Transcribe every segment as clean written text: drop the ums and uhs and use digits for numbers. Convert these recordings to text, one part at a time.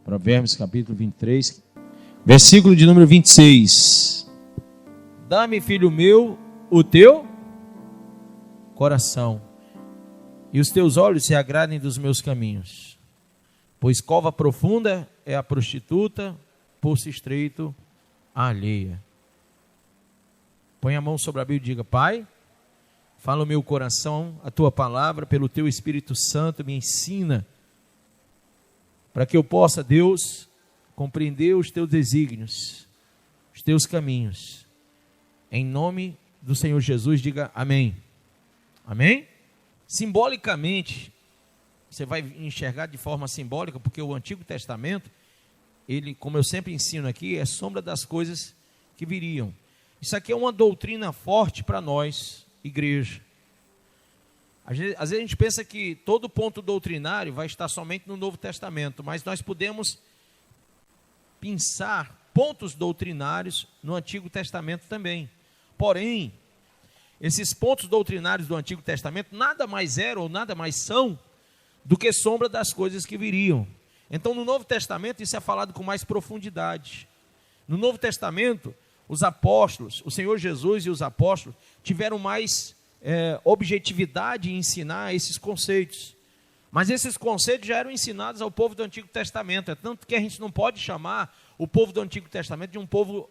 Provérbios capítulo 23, versículo de número 26. Dá-me, filho meu, o teu coração, e os teus olhos se agradem dos meus caminhos. Pois cova profunda é a prostituta, poço estreito a alheia. Põe a mão sobre a Bíblia e diga: Pai, fala o meu coração, a tua palavra, pelo teu Espírito Santo, me ensina, para que eu possa, Deus, compreender os teus desígnios, os teus caminhos. Em nome do Senhor Jesus, diga amém. Amém? Simbolicamente, você vai enxergar de forma simbólica, porque o Antigo Testamento, ele, como eu sempre ensino aqui, é sombra das coisas que viriam. Isso aqui é uma doutrina forte para nós, igreja. Às vezes a gente pensa que todo ponto doutrinário vai estar somente no Novo Testamento, mas nós podemos pensar pontos doutrinários no Antigo Testamento também. Porém, esses pontos doutrinários do Antigo Testamento nada mais eram ou nada mais são do que sombra das coisas que viriam. Então, no Novo Testamento, isso é falado com mais profundidade. No Novo Testamento, os apóstolos, o Senhor Jesus e os apóstolos tiveram mais objetividade em ensinar esses conceitos. Mas esses conceitos já eram ensinados ao povo do Antigo Testamento. É tanto que a gente não pode chamar o povo do Antigo Testamento de um povo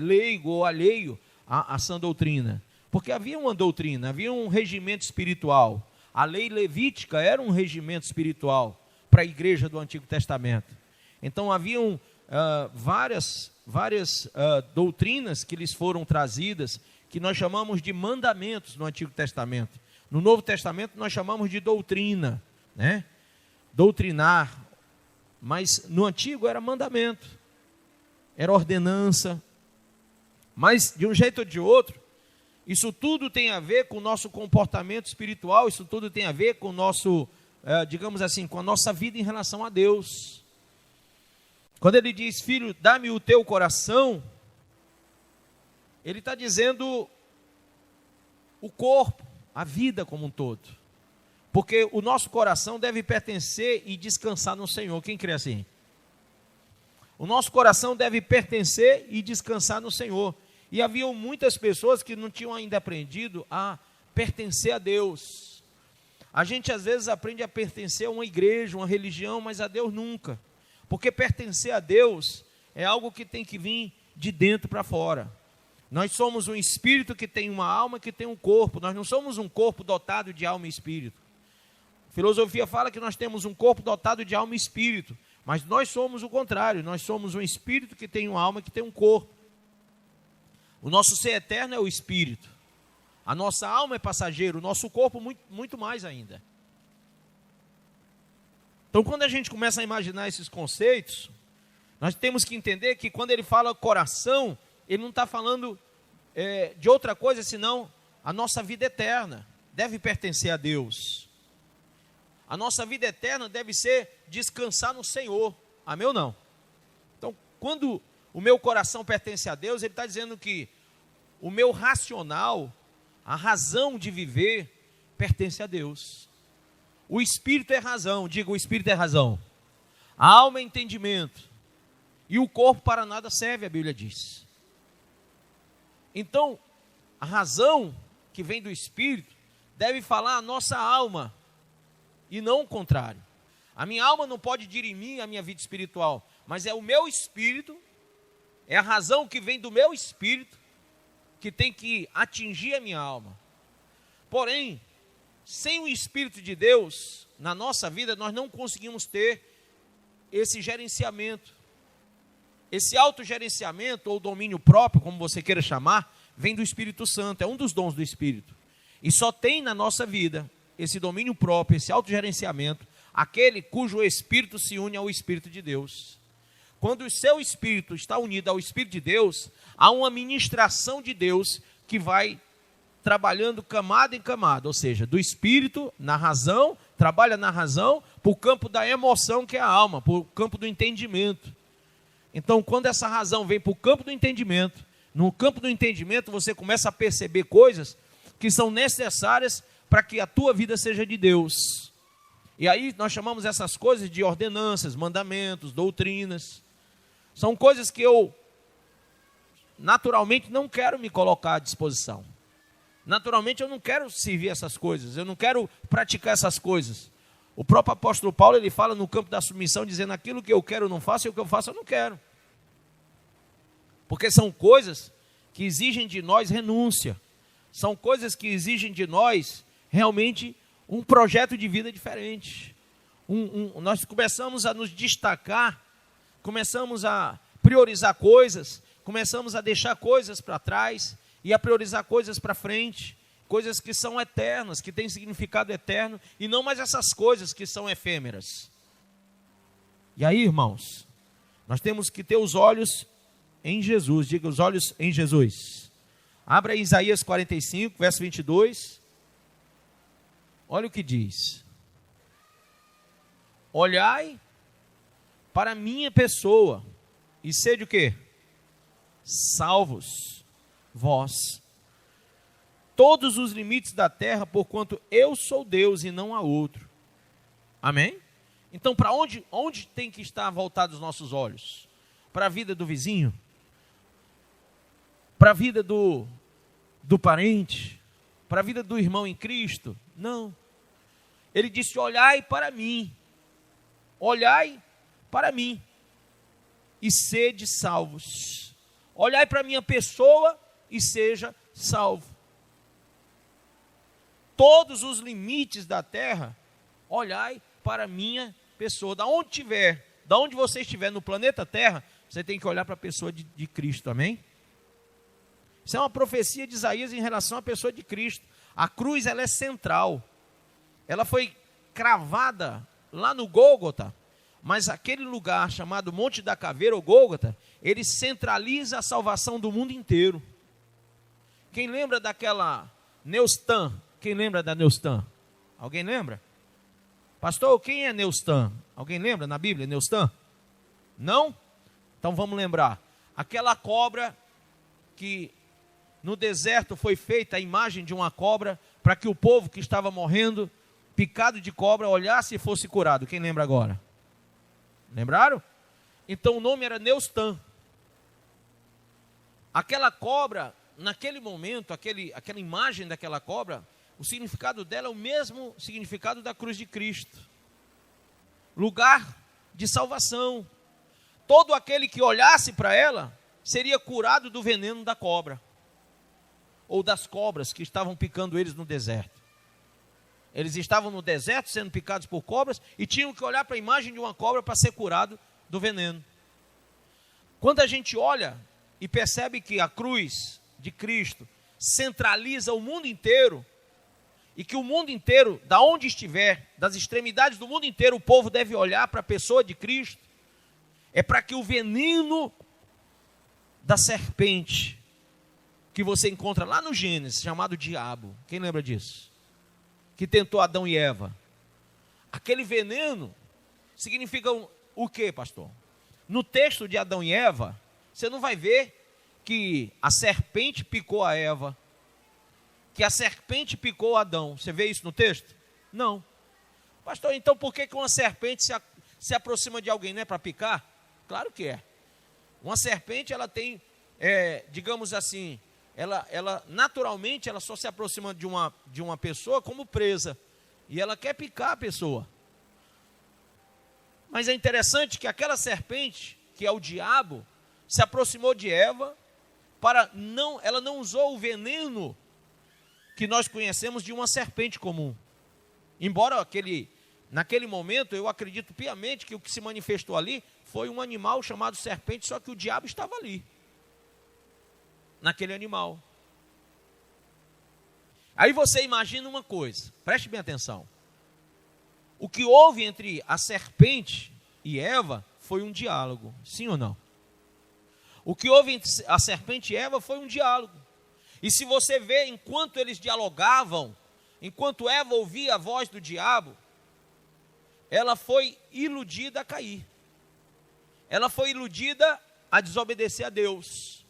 leigo ou alheio à sã doutrina. Porque havia uma doutrina, havia um regimento espiritual. A lei levítica era um regimento espiritual para a igreja do Antigo Testamento. Então haviam várias doutrinas que lhes foram trazidas, que nós chamamos de mandamentos no Antigo Testamento. No Novo Testamento nós chamamos de doutrina, né? Doutrinar. Mas no Antigo era mandamento, era ordenança. Mas de um jeito ou de outro, isso tudo tem a ver com o nosso comportamento espiritual, isso tudo tem a ver com o nosso, digamos assim, com a nossa vida em relação a Deus. Quando ele diz: filho, dá-me o teu coração, ele está dizendo o corpo, a vida como um todo. Porque o nosso coração deve pertencer e descansar no Senhor. Quem crê assim? O nosso coração deve pertencer e descansar no Senhor. E haviam muitas pessoas que não tinham ainda aprendido a pertencer a Deus. A gente às vezes aprende a pertencer a uma igreja, uma religião, mas a Deus nunca. Porque pertencer a Deus é algo que tem que vir de dentro para fora. Nós somos um espírito que tem uma alma, que tem um corpo. Nós não somos um corpo dotado de alma e espírito. A filosofia fala que nós temos um corpo dotado de alma e espírito. Mas nós somos o contrário. Nós somos um espírito que tem uma alma, que tem um corpo. O nosso ser eterno é o espírito. A nossa alma é passageiro. O nosso corpo muito mais ainda. Então, quando a gente começa a imaginar esses conceitos, nós temos que entender que quando ele fala coração, ele não está falando de outra coisa senão a nossa vida eterna deve pertencer a Deus. A nossa vida eterna deve ser descansar no Senhor. Amém ou não? Então, quando o meu coração pertence a Deus, ele está dizendo que o meu racional, a razão de viver, pertence a Deus. O espírito é razão, diga: o espírito é razão. A alma é entendimento. E o corpo para nada serve, a Bíblia diz. Então, a razão que vem do espírito deve falar a nossa alma e não o contrário. A minha alma não pode dirimir a minha vida espiritual, mas é o meu espírito, é a razão que vem do meu espírito que tem que atingir a minha alma. Porém, sem o Espírito de Deus na nossa vida, nós não conseguimos ter esse gerenciamento. Esse autogerenciamento ou domínio próprio, como você queira chamar, vem do Espírito Santo, é um dos dons do Espírito. E só tem na nossa vida esse domínio próprio, esse autogerenciamento, aquele cujo Espírito se une ao Espírito de Deus. Quando o seu Espírito está unido ao Espírito de Deus, há uma ministração de Deus que vai trabalhando camada em camada, ou seja, do Espírito na razão, trabalha na razão, para o campo da emoção, que é a alma, para o campo do entendimento. Então, quando essa razão vem para o campo do entendimento, no campo do entendimento você começa a perceber coisas que são necessárias para que a tua vida seja de Deus. E aí nós chamamos essas coisas de ordenanças, mandamentos, doutrinas. São coisas que eu naturalmente não quero me colocar à disposição. Naturalmente eu não quero servir essas coisas, eu não quero praticar essas coisas. O próprio apóstolo Paulo, ele fala no campo da submissão, dizendo: aquilo que eu quero eu não faço, e o que eu faço eu não quero. Porque são coisas que exigem de nós renúncia. São coisas que exigem de nós realmente um projeto de vida diferente. Nós começamos a nos destacar, começamos a priorizar coisas, começamos a deixar coisas para trás e a priorizar coisas para frente, coisas que são eternas, que têm significado eterno, e não mais essas coisas que são efêmeras. E aí, irmãos, nós temos que ter os olhos em Jesus. Diga: os olhos em Jesus. Abra Isaías 45, verso 22. Olha o que diz: olhai para a minha pessoa e sede o quê? Salvos vós, todos os limites da terra, porquanto eu sou Deus e não há outro. Amém? Então, para onde tem que estar voltados os nossos olhos? Para a vida do vizinho? Para a vida do parente? Para a vida do irmão em Cristo? Não. Ele disse: olhai para mim. Olhai para mim e sede salvos. Olhai para a minha pessoa e seja salvo. Todos os limites da terra, olhai para a minha pessoa. Da onde você estiver no planeta Terra, você tem que olhar para a pessoa de Cristo, amém? Isso é uma profecia de Isaías em relação à pessoa de Cristo. A cruz, ela é central. Ela foi cravada lá no Gólgota, mas aquele lugar chamado Monte da Caveira, ou Gólgota, ele centraliza a salvação do mundo inteiro. Quem lembra daquela Neustã? Quem lembra da Neustã? Alguém lembra? Pastor, quem é Neustã? Alguém lembra na Bíblia, Neustã? Não? Então vamos lembrar. Aquela cobra que no deserto foi feita a imagem de uma cobra, para que o povo que estava morrendo, picado de cobra, olhasse e fosse curado. Quem lembra agora? Lembraram? Então o nome era Neustã. Aquela cobra, naquele momento, aquela imagem daquela cobra, o significado dela é o mesmo significado da cruz de Cristo. Lugar de salvação. Todo aquele que olhasse para ela seria curado do veneno da cobra, ou das cobras que estavam picando eles no deserto. Eles estavam no deserto sendo picados por cobras e tinham que olhar para a imagem de uma cobra para ser curado do veneno. Quando a gente olha e percebe que a cruz de Cristo centraliza o mundo inteiro, e que o mundo inteiro, da onde estiver, das extremidades do mundo inteiro, o povo deve olhar para a pessoa de Cristo, é para que o veneno da serpente, que você encontra lá no Gênesis, chamado diabo, quem lembra disso? Que tentou Adão e Eva. Aquele veneno significa o quê, pastor? No texto de Adão e Eva, você não vai ver que a serpente picou a Eva, que a serpente picou Adão. Você vê isso no texto? Não. Pastor, então por que uma serpente se aproxima de alguém? Não é para picar? Claro que é. Uma serpente, ela tem, digamos assim, ela naturalmente, ela só se aproxima de uma pessoa como presa. E ela quer picar a pessoa. Mas é interessante que aquela serpente, que é o diabo, se aproximou de Eva, ela não usou o veneno que nós conhecemos de uma serpente comum. Embora naquele momento, eu acredito piamente que o que se manifestou ali foi um animal chamado serpente, só que o diabo estava ali, naquele animal. Aí você imagina uma coisa, preste bem atenção. O que houve entre a serpente e Eva foi um diálogo, sim ou não? O que houve entre a serpente e Eva foi um diálogo. E se você vê, enquanto eles dialogavam, enquanto Eva ouvia a voz do diabo, ela foi iludida a cair. Ela foi iludida a desobedecer a Deus.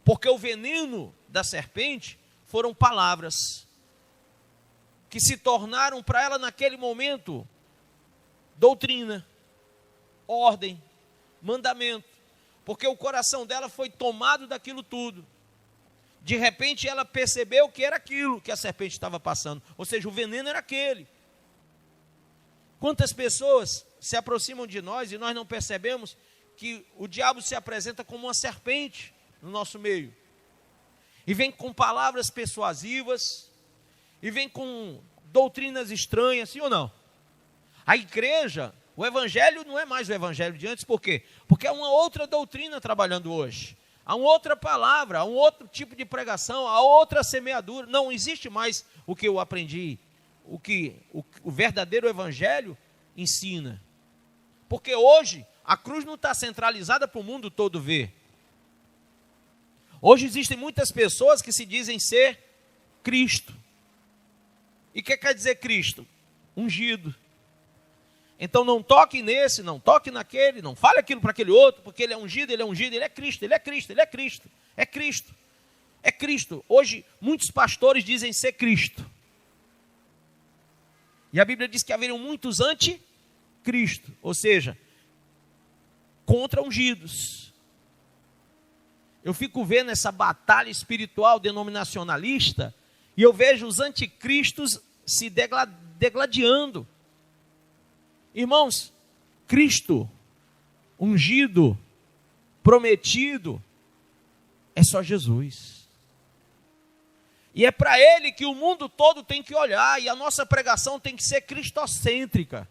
Porque o veneno da serpente foram palavras que se tornaram para ela naquele momento doutrina, ordem, mandamento, porque o coração dela foi tomado daquilo tudo. De repente ela percebeu que era aquilo que a serpente estava passando, ou seja, o veneno era aquele. Quantas pessoas se aproximam de nós e nós não percebemos que o diabo se apresenta como uma serpente no nosso meio, e vem com palavras persuasivas, e vem com doutrinas estranhas, sim ou não? A igreja, o evangelho não é mais o evangelho de antes, por quê? Porque há uma outra doutrina trabalhando hoje, há uma outra palavra, há um outro tipo de pregação, há outra semeadura. Não existe mais o que eu aprendi, o que o verdadeiro evangelho ensina, porque hoje a cruz não está centralizada para o mundo todo ver. Hoje existem muitas pessoas que se dizem ser Cristo. E o que quer dizer Cristo? Ungido. Então não toque nesse, não toque naquele, não fale aquilo para aquele outro, porque ele é ungido, ele é ungido, ele é Cristo, ele é Cristo, ele é Cristo, é Cristo, é Cristo. Hoje muitos pastores dizem ser Cristo. E a Bíblia diz que haveriam muitos anti-Cristo, ou seja, contra ungidos. Eu fico vendo essa batalha espiritual denominacionalista e eu vejo os anticristos se degladiando. Irmãos, Cristo, ungido, prometido, é só Jesus. E é para Ele que o mundo todo tem que olhar, e a nossa pregação tem que ser cristocêntrica,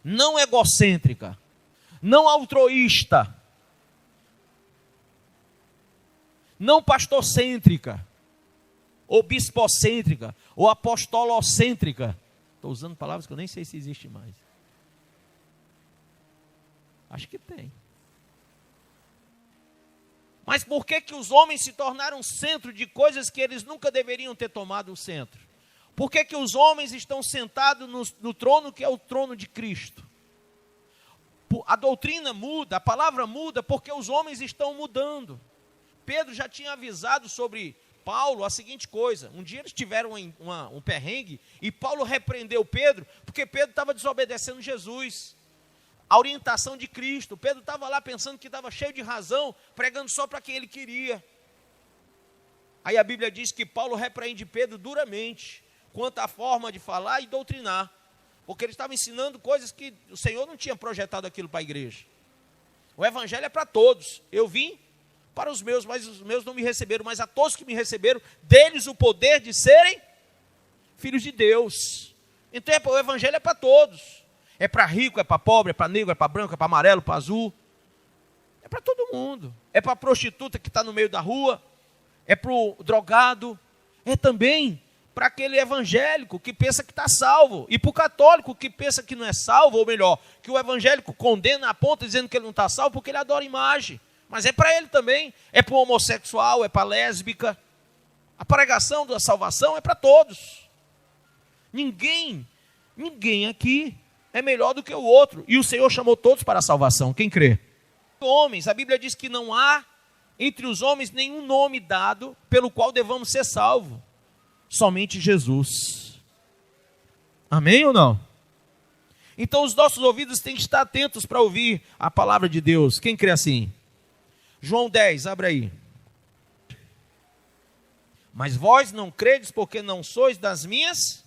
não egocêntrica, não altruísta, não pastorcêntrica, ou bispocêntrica, ou apostolocêntrica. Estou usando palavras que eu nem sei se existe mais. Acho que tem. Mas por que que os homens se tornaram centro de coisas que eles nunca deveriam ter tomado o centro? Por que que os homens estão sentados no trono que é o trono de Cristo? A doutrina muda, a palavra muda, porque os homens estão mudando. Pedro já tinha avisado sobre Paulo a seguinte coisa: um dia eles tiveram um perrengue, e Paulo repreendeu Pedro, porque Pedro estava desobedecendo Jesus, a orientação de Cristo. Pedro estava lá pensando que estava cheio de razão, pregando só para quem ele queria. Aí a Bíblia diz que Paulo repreende Pedro duramente, quanto à forma de falar e doutrinar, porque ele estava ensinando coisas que o Senhor não tinha projetado aquilo para a igreja. O evangelho é para todos. Eu vim para os meus, mas os meus não me receberam, mas a todos que me receberam, deles o poder de serem filhos de Deus. Então o evangelho é para todos. É para rico, é para pobre, é para negro, é para branco, é para amarelo, para azul. É para todo mundo. É para a prostituta que está no meio da rua, é para o drogado, é também para aquele evangélico que pensa que está salvo, e para o católico que pensa que não é salvo, ou melhor, que o evangélico condena a ponta dizendo que ele não está salvo porque ele adora imagem. Mas é para ele também, é para o homossexual, é para a lésbica. A pregação da salvação é para todos. Ninguém aqui é melhor do que o outro. E o Senhor chamou todos para a salvação. Quem crê? Homens, a Bíblia diz que não há entre os homens nenhum nome dado pelo qual devamos ser salvos. Somente Jesus. Amém ou não? Então os nossos ouvidos têm que estar atentos para ouvir a palavra de Deus. Quem crê assim? João 10, abre aí. Mas vós não credes porque não sois das minhas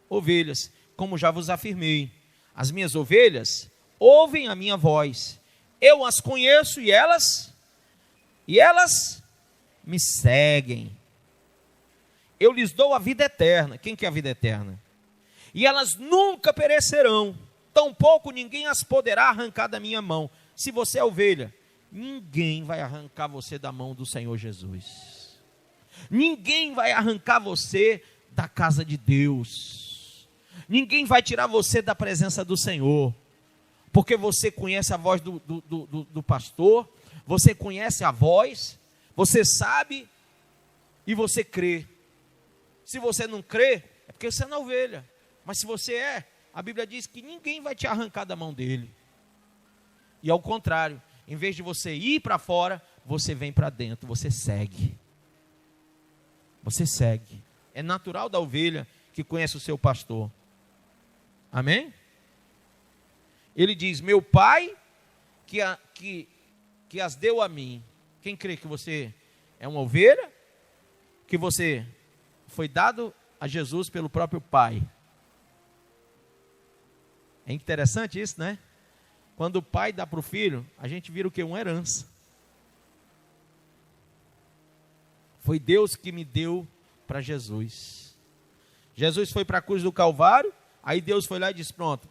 ovelhas, como já vos afirmei. As minhas ovelhas ouvem a minha voz. Eu as conheço e elas me seguem. Eu lhes dou a vida eterna. Quem quer a vida eterna? E elas nunca perecerão, tampouco ninguém as poderá arrancar da minha mão. Se você é ovelha, ninguém vai arrancar você da mão do Senhor Jesus. Ninguém vai arrancar você da casa de Deus. Ninguém vai tirar você da presença do Senhor, porque você conhece a voz do pastor, você conhece a voz, você sabe e você crê. Se você não crê, é porque você não é ovelha. Mas se você é, a Bíblia diz que ninguém vai te arrancar da mão dele. E ao contrário, em vez de você ir para fora, você vem para dentro, você segue. Você segue. É natural da ovelha que conhece o seu pastor. Amém? Ele diz: meu Pai que as deu a mim. Quem crê que você é uma ovelha? Que você foi dado a Jesus pelo próprio Pai. É interessante isso, né? Quando o pai dá para o filho, a gente vira o quê? Uma herança. Foi Deus que me deu para Jesus. Jesus foi para a cruz do Calvário, aí Deus foi lá e disse: pronto,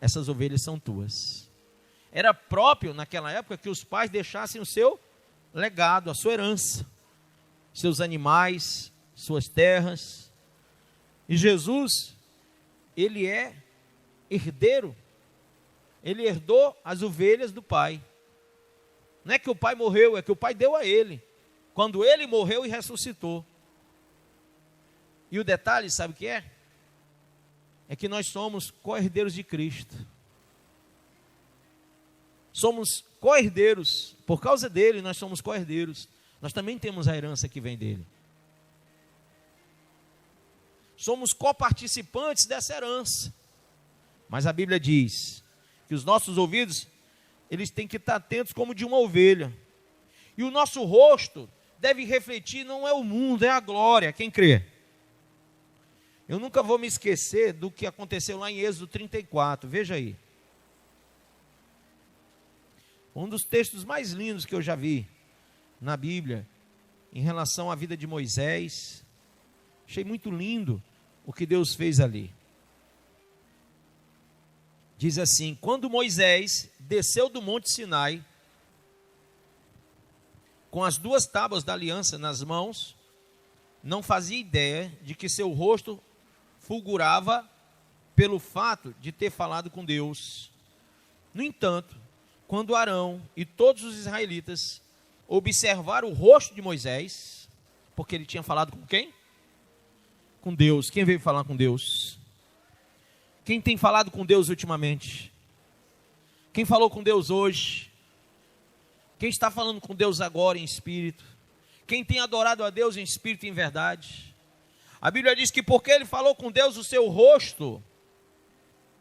essas ovelhas são tuas. Era próprio naquela época que os pais deixassem o seu legado, a sua herança, seus animais, suas terras. E Jesus, ele é herdeiro. Ele herdou as ovelhas do pai. Não é que o pai morreu, é que o pai deu a ele, quando ele morreu e ressuscitou. E o detalhe, sabe o que é? É que nós somos co-herdeiros de Cristo. Somos co-herdeiros. Por causa dele, nós somos co-herdeiros. Nós também temos a herança que vem dele. Somos coparticipantes dessa herança. Mas a Bíblia diz que os nossos ouvidos, eles têm que estar atentos como de uma ovelha. E o nosso rosto deve refletir, não é o mundo, é a glória. Quem crê? Eu nunca vou me esquecer do que aconteceu lá em Êxodo 34. Veja aí. Um dos textos mais lindos que eu já vi na Bíblia, em relação à vida de Moisés. Achei muito lindo o que Deus fez ali. Diz assim: quando Moisés desceu do monte Sinai, com as 2 tábuas da aliança nas mãos, não fazia ideia de que seu rosto fulgurava pelo fato de ter falado com Deus. No entanto, quando Arão e todos os israelitas observaram o rosto de Moisés, porque ele tinha falado com quem? Com Deus. Quem veio falar com Deus? Quem tem falado com Deus ultimamente? Quem falou com Deus hoje? Quem está falando com Deus agora em espírito? Quem tem adorado a Deus em espírito e em verdade? A Bíblia diz que porque ele falou com Deus, o seu rosto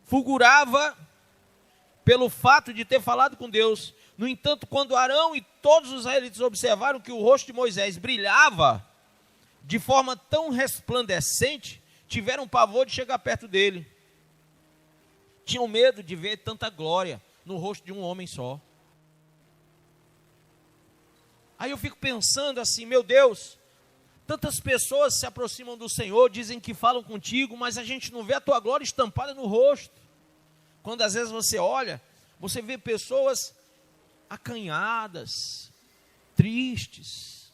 fulgurava pelo fato de ter falado com Deus. No entanto, quando Arão e todos os israelitas observaram que o rosto de Moisés brilhava de forma tão resplandecente, tiveram pavor de chegar perto dele. Tinham medo de ver tanta glória no rosto de um homem só. Aí eu fico pensando assim: meu Deus, tantas pessoas se aproximam do Senhor, dizem que falam contigo, mas a gente não vê a tua glória estampada no rosto. Quando às vezes você olha, você vê pessoas acanhadas, tristes,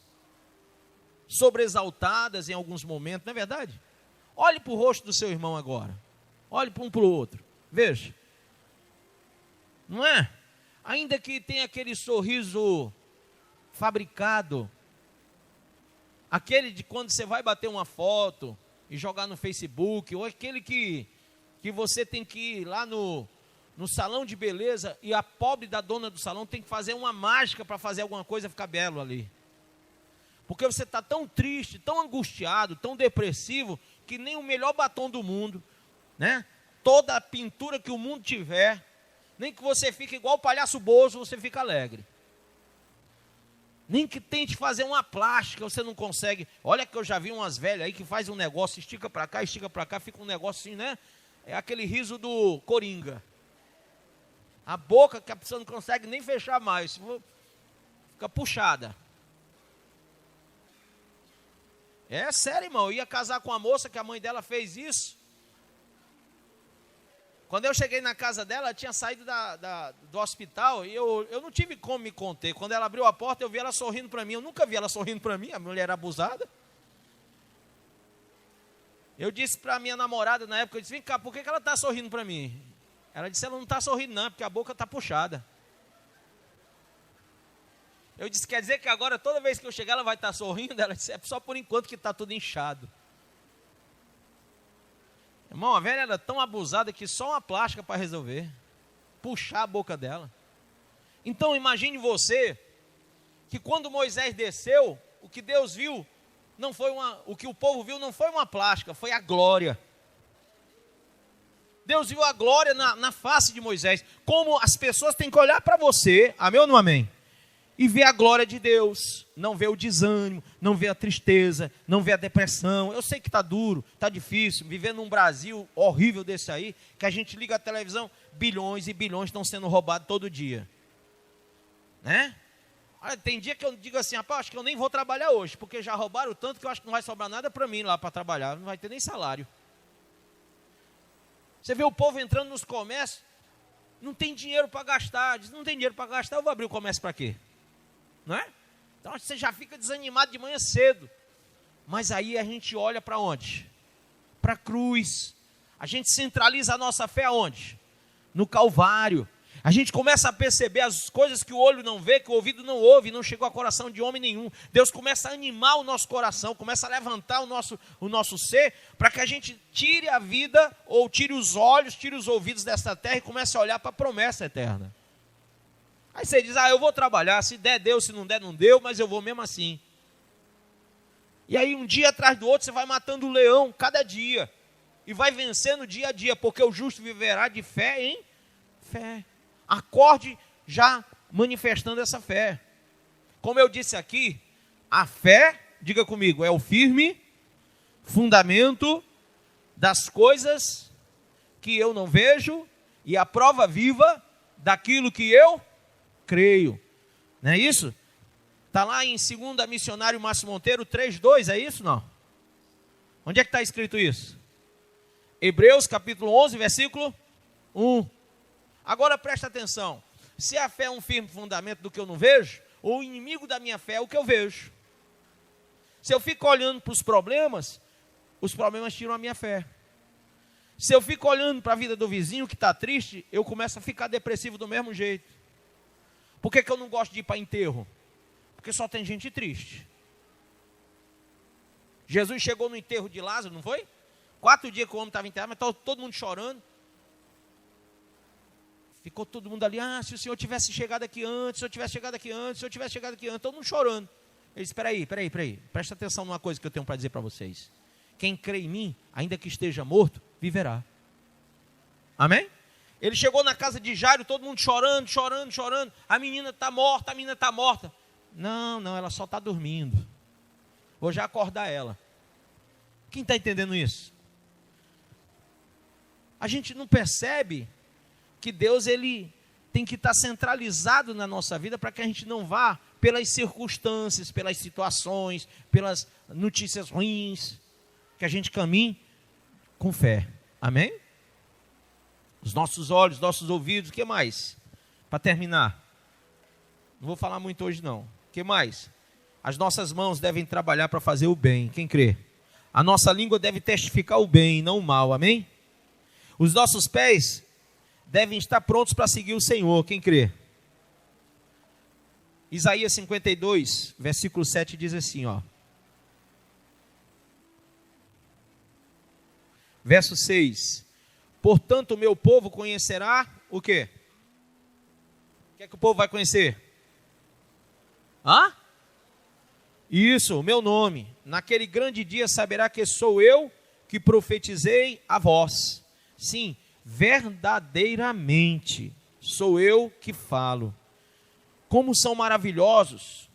sobreexaltadas em alguns momentos, não é verdade? Olhe para o rosto do seu irmão agora, olhe para um para o outro, veja, não é? Ainda que tenha aquele sorriso fabricado, aquele de quando você vai bater uma foto e jogar no Facebook, ou aquele que você tem que ir lá no salão de beleza e a pobre da dona do salão tem que fazer uma mágica para fazer alguma coisa ficar belo ali. Porque você está tão triste, tão angustiado, tão depressivo, que nem o melhor batom do mundo, né? Toda a pintura que o mundo tiver, nem que você fique igual o palhaço Bozo, você fica alegre. Nem que tente fazer uma plástica, você não consegue. Olha que eu já vi umas velhas aí que faz um negócio, estica para cá, fica um negócio assim, né? É aquele riso do Coringa. A boca que a pessoa não consegue nem fechar mais, fica puxada. É sério, irmão, eu ia casar com uma moça que a mãe dela fez isso. Quando eu cheguei na casa dela, ela tinha saído do hospital e eu não tive como me conter. Quando ela abriu a porta, eu vi ela sorrindo para mim. Eu nunca vi ela sorrindo para mim, a mulher era abusada. Eu disse para minha namorada na época, eu disse: vem cá, por que ela está sorrindo para mim? Ela disse: ela não está sorrindo não, porque a boca está puxada. Eu disse: quer dizer que agora toda vez que eu chegar ela vai estar sorrindo? Ela disse: é só por enquanto que está tudo inchado. Irmão, a velha era tão abusada que só uma plástica para resolver. Puxar a boca dela. Então imagine você, que quando Moisés desceu, o que Deus viu, o que o povo viu não foi uma plástica, foi a glória. Deus viu a glória na face de Moisés. Como as pessoas têm que olhar para você, amém ou não amém? E ver a glória de Deus, não ver o desânimo, não ver a tristeza, não ver a depressão. Eu sei que está duro, está difícil, viver num Brasil horrível desse aí, que a gente liga a televisão, bilhões e bilhões estão sendo roubados todo dia. Né? Tem dia que eu digo assim, rapaz, acho que eu nem vou trabalhar hoje, porque já roubaram tanto que eu acho que não vai sobrar nada para mim lá para trabalhar, não vai ter nem salário. Você vê o povo entrando nos comércios, não tem dinheiro para gastar, diz, não tem dinheiro para gastar, eu vou abrir o comércio para quê? Não é? Então você já fica desanimado de manhã cedo. Mas aí a gente olha para onde? Para a cruz. A gente centraliza a nossa fé aonde? No Calvário. A gente começa a perceber as coisas que o olho não vê, que o ouvido não ouve, não chegou ao coração de homem nenhum. Deus começa a animar o nosso coração, começa a levantar o nosso ser, para que a gente tire a vida, ou tire os olhos, tire os ouvidos desta terra e comece a olhar para a promessa eterna. Aí você diz, eu vou trabalhar, se der, deu, se não der, não deu, mas eu vou mesmo assim. E aí um dia atrás do outro você vai matando o leão cada dia. E vai vencendo dia a dia, porque o justo viverá de fé em fé. Acorde já manifestando essa fé. Como eu disse aqui, a fé, diga comigo, é o firme fundamento das coisas que eu não vejo e a prova viva daquilo que eu creio. Não é isso? Está lá em 2 Missionário Márcio Monteiro 3:2, é isso não? Onde é que está escrito isso? Hebreus capítulo 11, versículo 1. Agora presta atenção, se a fé é um firme fundamento do que eu não vejo, o inimigo da minha fé é o que eu vejo. Se eu fico olhando para os problemas tiram a minha fé. Se eu fico olhando para a vida do vizinho que está triste, eu começo a ficar depressivo do mesmo jeito. Por que eu não gosto de ir para enterro? Porque só tem gente triste. Jesus chegou no enterro de Lázaro, não foi? 4 dias que o homem estava enterrado, mas estava todo mundo chorando. Ficou todo mundo ali, se o senhor tivesse chegado aqui antes, se eu tivesse chegado aqui antes, se eu tivesse chegado aqui antes, todo mundo chorando. Ele disse, espera aí, presta atenção numa coisa que eu tenho para dizer para vocês. Quem crê em mim, ainda que esteja morto, viverá. Amém? Ele chegou na casa de Jairo, todo mundo chorando. A menina está morta. Não, ela só está dormindo. Vou já acordar ela. Quem está entendendo isso? A gente não percebe que Deus ele tem que estar centralizado na nossa vida para que a gente não vá pelas circunstâncias, pelas situações, pelas notícias ruins, que a gente caminhe com fé. Amém? Os nossos olhos, nossos ouvidos, o que mais? Para terminar. Não vou falar muito hoje não. O que mais? As nossas mãos devem trabalhar para fazer o bem. Quem crê? A nossa língua deve testificar o bem, não o mal. Amém? Os nossos pés devem estar prontos para seguir o Senhor. Quem crê? Isaías 52, versículo 7 diz assim, Verso 6. Portanto, o meu povo conhecerá o quê? O que é que o povo vai conhecer? Isso, o meu nome. Naquele grande dia saberá que sou eu que profetizei a vós. Sim, verdadeiramente sou eu que falo. Como são maravilhosos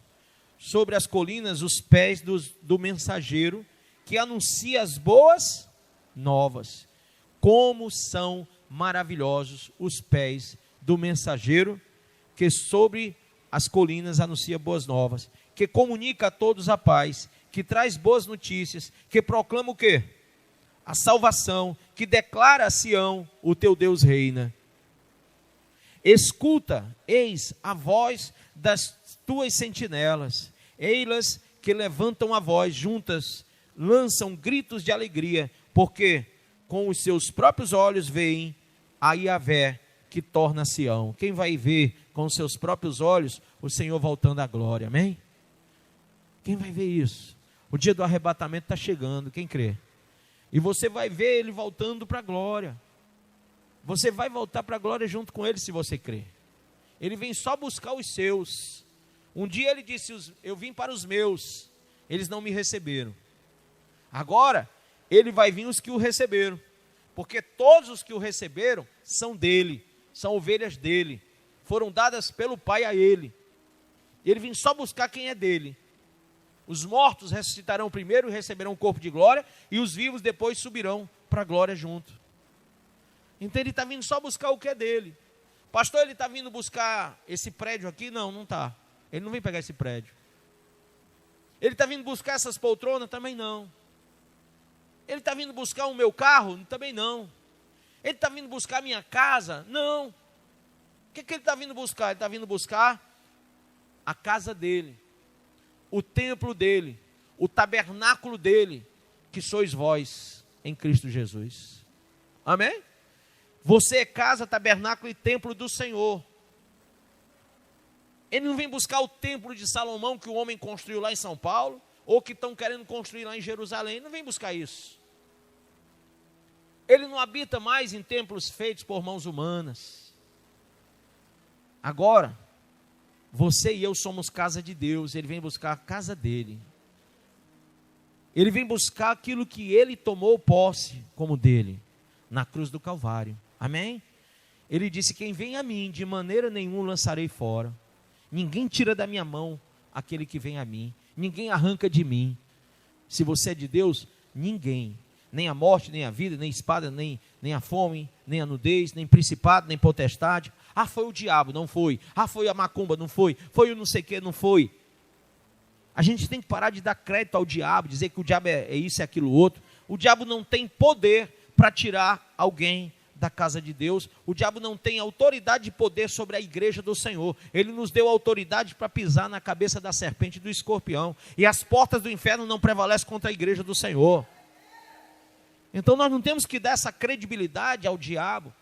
sobre as colinas os pés do mensageiro que anuncia as boas novas. Como são maravilhosos os pés do mensageiro que sobre as colinas anuncia boas novas, que comunica a todos a paz, que traz boas notícias, que proclama o quê? A salvação, que declara a Sião, o teu Deus reina. Escuta, eis a voz das tuas sentinelas, ei-las que levantam a voz juntas, lançam gritos de alegria, porque com os seus próprios olhos veem a Yahvé que torna Sião. Quem vai ver com os seus próprios olhos o Senhor voltando à glória, amém? Quem vai ver isso? O dia do arrebatamento está chegando, quem crê? E você vai ver ele voltando para a glória. Você vai voltar para a glória junto com ele se você crer. Ele vem só buscar os seus. Um dia ele disse, eu vim para os meus, eles não me receberam. Agora, ele vai vir os que o receberam. porque todos os que o receberam são dele, são ovelhas dele, foram dadas pelo Pai a ele. Ele vem só buscar quem é dele. Os mortos ressuscitarão primeiro e receberão o corpo de glória, e os vivos depois subirão para a glória junto. Então ele está vindo só buscar o que é dele. Pastor, ele está vindo buscar esse prédio aqui? Não, não está. Ele não vem pegar esse prédio. Ele está vindo buscar essas poltronas? Também não. Ele está vindo buscar o meu carro? Também não. Ele está vindo buscar a minha casa? Não. O que ele está vindo buscar? Ele está vindo buscar a casa dele, o templo dele, o tabernáculo dele, que sois vós em Cristo Jesus. Amém? Você é casa, tabernáculo e templo do Senhor. Ele não vem buscar o templo de Salomão que o homem construiu lá em São Paulo, ou que estão querendo construir lá em Jerusalém. Ele não vem buscar isso. Ele não habita mais em templos feitos por mãos humanas. Agora, você e eu somos casa de Deus. Ele vem buscar a casa dele. Ele vem buscar aquilo que ele tomou posse como dele, na cruz do Calvário. Amém? Ele disse: quem vem a mim, de maneira nenhuma lançarei fora. Ninguém tira da minha mão aquele que vem a mim. Ninguém arranca de mim. Se você é de Deus, ninguém. Nem a morte, nem a vida, nem a espada, nem a fome, nem a nudez, nem principado, nem potestade. Ah, foi o diabo, não foi. Ah, foi a macumba, não foi. Foi o não sei o que, não foi. A gente tem que parar de dar crédito ao diabo, dizer que o diabo é isso, é aquilo outro. O diabo não tem poder para tirar alguém da casa de Deus. O diabo não tem autoridade de poder sobre a igreja do Senhor. Ele nos deu autoridade para pisar na cabeça da serpente e do escorpião. E as portas do inferno não prevalecem contra a igreja do Senhor. Então nós não temos que dar essa credibilidade ao diabo,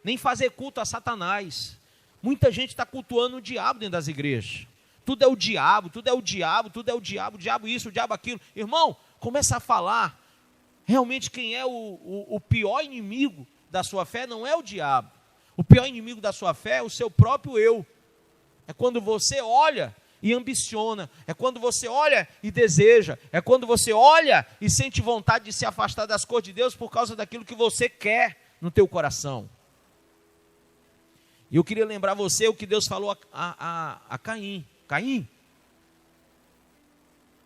nem fazer culto a Satanás. Muita gente está cultuando o diabo dentro das igrejas. Tudo é o diabo, tudo é o diabo, tudo é o diabo isso, o diabo aquilo. Irmão, começa a falar. Realmente quem é o pior inimigo da sua fé não é o diabo. O pior inimigo da sua fé é o seu próprio eu. É quando você olha e ambiciona, é quando você olha e deseja, é quando você olha e sente vontade de se afastar das coisas de Deus por causa daquilo que você quer no teu coração. E eu queria lembrar você o que Deus falou a Caim. Caim,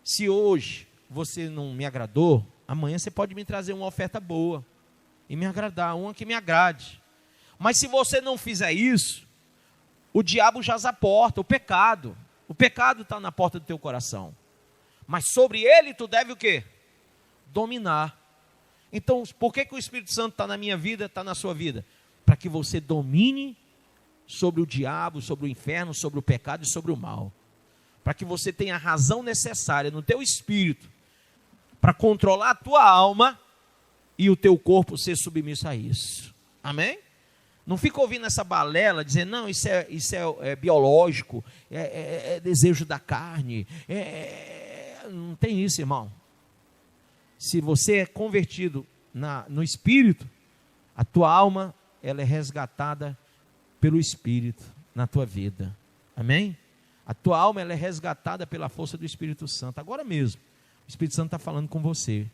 se hoje você não me agradou, amanhã você pode me trazer uma oferta boa e me agradar, uma que me agrade. Mas se você não fizer isso, o diabo jaz à porta, o pecado está na porta do teu coração. Mas sobre ele tu deve o quê? Dominar. Então, por que o Espírito Santo está na minha vida, está na sua vida? Para que você domine sobre o diabo, sobre o inferno, sobre o pecado e sobre o mal. Para que você tenha a razão necessária no teu espírito para controlar a tua alma e o teu corpo ser submisso a isso. Amém? Não fica ouvindo essa balela, dizendo, não, isso é biológico, é desejo da carne. Não tem isso, irmão. Se você é convertido no espírito, a tua alma ela é resgatada pelo Espírito na tua vida. Amém? A tua alma ela é resgatada pela força do Espírito Santo. Agora mesmo, o Espírito Santo está falando com você.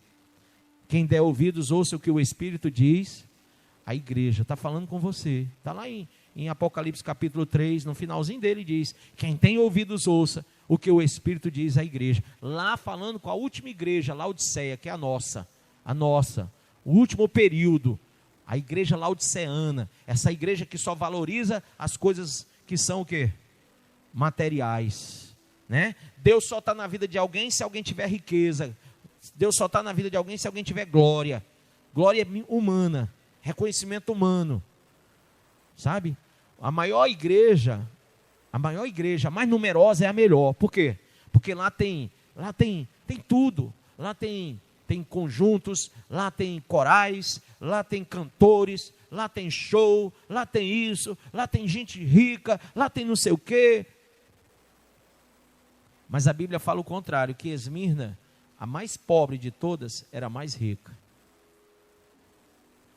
Quem der ouvidos, ouça o que o Espírito diz. A igreja está falando com você. Está lá em Apocalipse capítulo 3, no finalzinho dele diz, quem tem ouvidos, ouça o que o Espírito diz à igreja. Lá falando com a última igreja, Laodiceia, que é a nossa, o último período. A igreja laodiceana, essa igreja que só valoriza as coisas que são o quê? Materiais, né? Deus só está na vida de alguém se alguém tiver riqueza. Deus só está na vida de alguém se alguém tiver glória. Glória humana, reconhecimento humano, sabe? A maior igreja, a mais numerosa é a melhor. Por quê? Porque lá tem tudo. Lá tem conjuntos, lá tem corais, lá tem cantores, lá tem show, lá tem isso, lá tem gente rica, lá tem não sei o quê. Mas a Bíblia fala o contrário, que Esmirna, a mais pobre de todas, era a mais rica.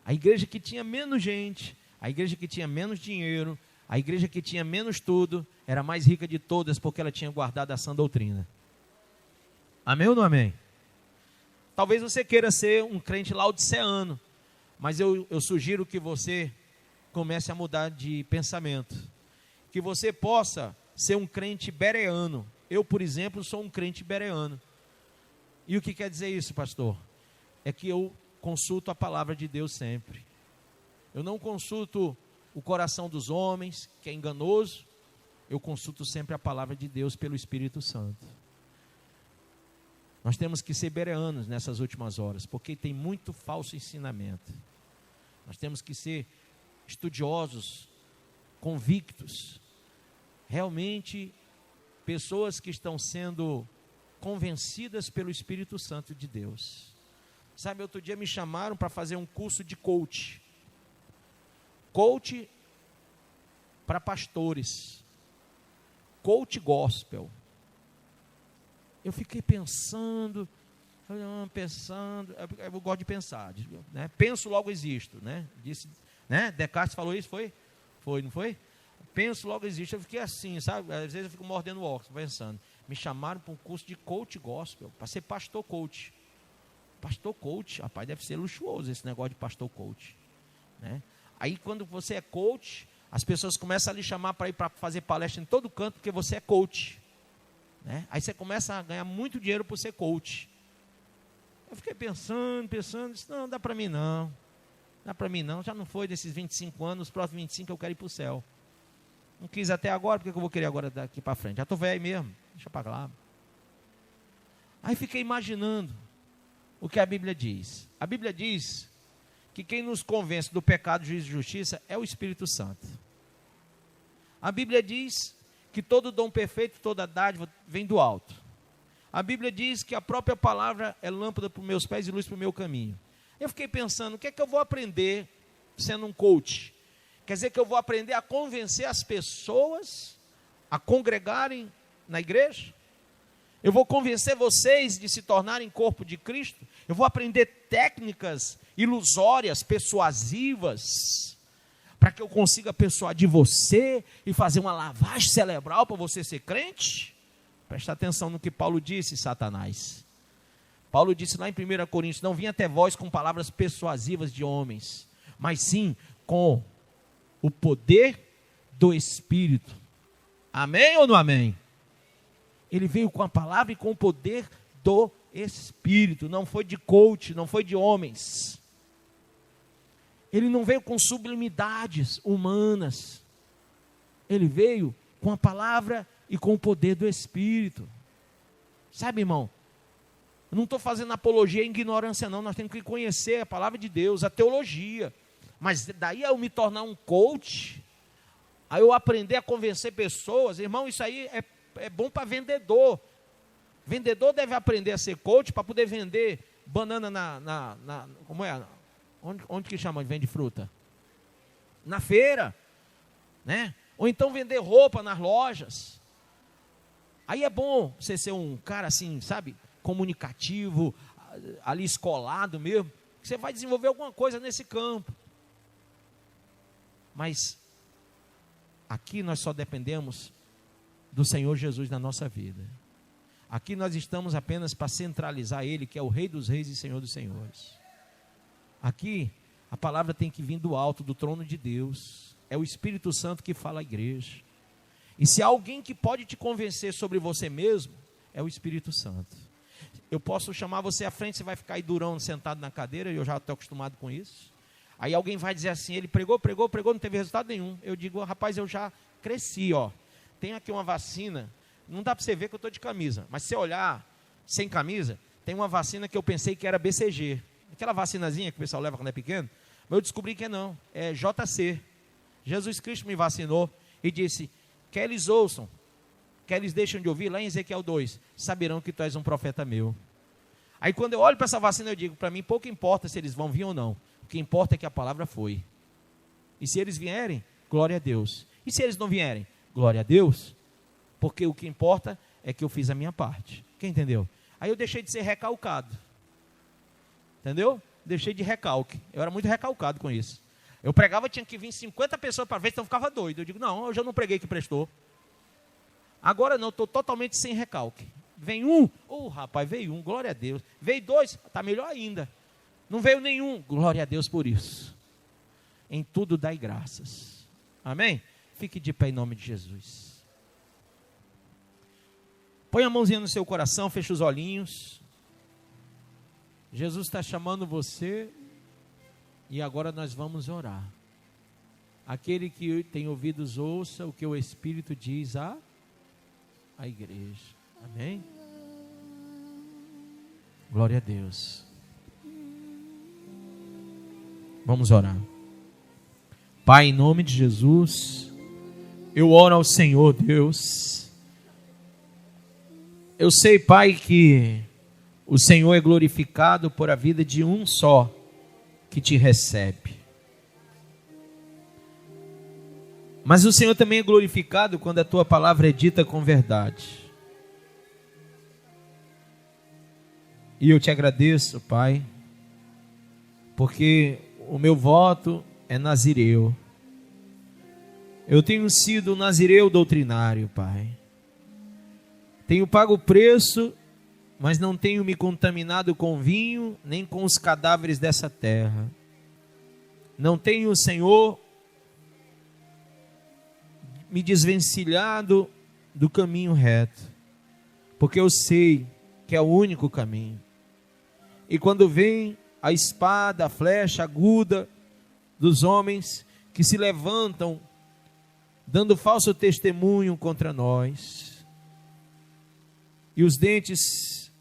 A igreja que tinha menos gente, a igreja que tinha menos dinheiro, a igreja que tinha menos tudo, era a mais rica de todas, porque ela tinha guardado a sã doutrina. Amém ou não amém? Talvez você queira ser um crente laodiceano, Mas eu sugiro que você comece a mudar de pensamento. Que você possa ser um crente bereano. Eu, por exemplo, sou um crente bereano. E o que quer dizer isso, pastor? É que eu consulto a palavra de Deus sempre. Eu não consulto o coração dos homens, que é enganoso. Eu consulto sempre a palavra de Deus pelo Espírito Santo. Nós temos que ser bereanos nessas últimas horas, porque tem muito falso ensinamento. Nós temos que ser estudiosos, convictos, realmente pessoas que estão sendo convencidas pelo Espírito Santo de Deus. Sabe, outro dia me chamaram para fazer um curso de coach. Coach para pastores. Coach gospel. Eu fiquei pensando, eu gosto de pensar, né? Penso, logo existo, né? Disse, né? Descartes falou isso, foi? Foi, não foi? Penso, logo existo. Eu fiquei assim, sabe? Às vezes eu fico mordendo o óculos, pensando. Me chamaram para um curso de coach gospel, para ser pastor coach. Pastor coach, rapaz, deve ser luxuoso esse negócio de pastor coach, né? Aí quando você é coach, as pessoas começam a lhe chamar para ir para fazer palestra em todo canto, porque você é coach, né? Aí você começa a ganhar muito dinheiro por ser coach. Eu fiquei pensando, disse, não dá para mim não, já não foi desses 25 anos, os próximos 25 eu quero ir para o céu. Não quis até agora, porque eu vou querer agora daqui para frente? Já estou velho mesmo, deixa para lá. Aí fiquei imaginando o que a Bíblia diz. A Bíblia diz que quem nos convence do pecado, juízo e justiça é o Espírito Santo. A Bíblia diz que todo dom perfeito, toda dádiva vem do alto. A Bíblia diz que a própria palavra é lâmpada para os meus pés e luz para o meu caminho. Eu fiquei pensando, o que é que eu vou aprender sendo um coach? Quer dizer que eu vou aprender a convencer as pessoas a congregarem na igreja? Eu vou convencer vocês de se tornarem corpo de Cristo? Eu vou aprender técnicas ilusórias, persuasivas, para que eu consiga persuadir você e fazer uma lavagem cerebral para você ser crente? Presta atenção no que Paulo disse, Satanás. Paulo disse lá em 1 Coríntios, não vim até vós com palavras persuasivas de homens, mas sim com o poder do Espírito. Amém ou não amém? Ele veio com a palavra e com o poder do Espírito. Não foi de coach, não foi de homens. Ele não veio com sublimidades humanas. Ele veio com a palavra e com o poder do Espírito. Sabe, irmão? Eu não estou fazendo apologia à ignorância, não. Nós temos que conhecer a palavra de Deus, a teologia. Mas daí eu me tornar um coach, aí eu aprender a convencer pessoas, irmão, isso aí é bom para vendedor. Vendedor deve aprender a ser coach para poder vender banana como é? Onde que chama de vende fruta? Na feira, né? Ou então vender roupa nas lojas. Aí é bom você ser um cara assim, sabe, comunicativo, ali escolado mesmo, que você vai desenvolver alguma coisa nesse campo. Mas aqui nós só dependemos do Senhor Jesus na nossa vida. Aqui nós estamos apenas para centralizar Ele, que é o Rei dos Reis e Senhor dos Senhores. Aqui a palavra tem que vir do alto, do trono de Deus. É o Espírito Santo que fala à igreja. E se há alguém que pode te convencer sobre você mesmo, é o Espírito Santo. Eu posso chamar você à frente, você vai ficar aí durão sentado na cadeira, e eu já estou acostumado com isso. Aí alguém vai dizer assim, ele pregou, não teve resultado nenhum. Eu digo, rapaz, eu já cresci, ó. Tem aqui uma vacina, não dá para você ver que eu estou de camisa, mas se você olhar sem camisa, tem uma vacina que eu pensei que era BCG. Aquela vacinazinha que o pessoal leva quando é pequeno, mas eu descobri que não, é JC. Jesus Cristo me vacinou e disse, quer eles ouçam, quer eles deixem de ouvir, lá em Ezequiel 2, saberão que tu és um profeta meu. Aí quando eu olho para essa vacina, eu digo, para mim pouco importa se eles vão vir ou não. O que importa é que a palavra foi. E se eles vierem, glória a Deus. E se eles não vierem, glória a Deus. Porque o que importa é que eu fiz a minha parte. Quem entendeu? Aí eu deixei de ser recalcado. Entendeu? Deixei de recalque. Eu era muito recalcado com isso. Eu pregava, tinha que vir 50 pessoas para ver, então eu ficava doido. Eu digo, não, eu já não preguei que prestou. Agora não, estou totalmente sem recalque. Vem um, rapaz, veio um, glória a Deus. Veio dois, está melhor ainda. Não veio nenhum. Glória a Deus por isso. Em tudo dai graças. Amém? Fique de pé em nome de Jesus. Põe a mãozinha no seu coração, fecha os olhinhos. Jesus está chamando você e agora nós vamos orar. Aquele que tem ouvidos, ouça o que o Espírito diz à igreja. Amém? Glória a Deus. Vamos orar. Pai, em nome de Jesus, eu oro ao Senhor Deus. Eu sei, Pai, que o Senhor é glorificado por a vida de um só que te recebe. Mas o Senhor também é glorificado quando a tua palavra é dita com verdade. E eu te agradeço, Pai, porque o meu voto é nazireu. Eu tenho sido um nazireu doutrinário, Pai. Tenho pago o preço, mas não tenho me contaminado com vinho, nem com os cadáveres dessa terra. Não tenho, Senhor, me desvencilhado do caminho reto, porque eu sei que é o único caminho. E quando vem a espada, a flecha aguda dos homens que se levantam, dando falso testemunho contra nós, e os dentes